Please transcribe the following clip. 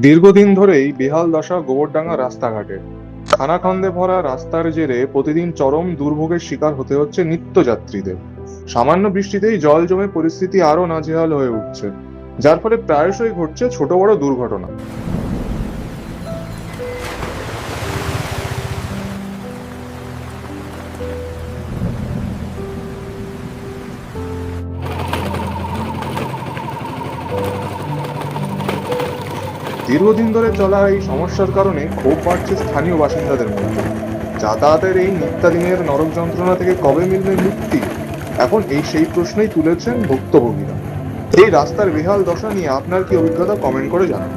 দীর্ঘদিন ধরেই বেহাল দশা গোবরডাঙ্গা রাস্তাঘাটের। খানাখন্দে ভরা রাস্তার জেরে প্রতিদিন চরম দুর্ভোগের শিকার হতে হচ্ছে নিত্যযাত্রীদের। সামান্য বৃষ্টিতেই জল জমে পরিস্থিতি আরো নাজেহাল হয়ে উঠছে, যার ফলে প্রায়শই ঘটছে ছোট বড় দুর্ঘটনা। দীর্ঘদিন ধরে চলা এই সমস্যার কারণে ক্ষোভ বাড়ছে স্থানীয় বাসিন্দাদের মধ্যে। যাতায়াতের এই নিত্যদিনের নরক যন্ত্রণা থেকে কবে মিলবে মুক্তি, এখন সেই প্রশ্নই তুলেছেন ভুক্তভোগীরা। এই রাস্তার বেহাল দশা নিয়ে আপনার কি অভিজ্ঞতা, কমেন্ট করে জানান।